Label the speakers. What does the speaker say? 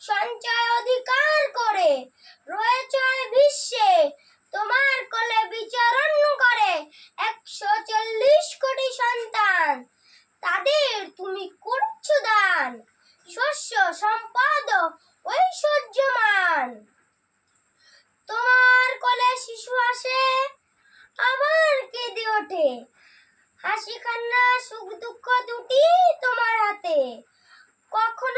Speaker 1: সঞ্চয় অধিকার করে রয়েছ এ বিশ্বে, তোমার কোলে বিচরণ করে 140 কোটি সন্তান। তাদের তুমি করছো দান, শস্য সম্পদ ঐশ্বর্যমান। তোমার কোলে শিশু আসে, আবার কেঁদে ওঠে, হাসি কান্না সুখ দুঃখ দুটি তোমার হাতে। কখনো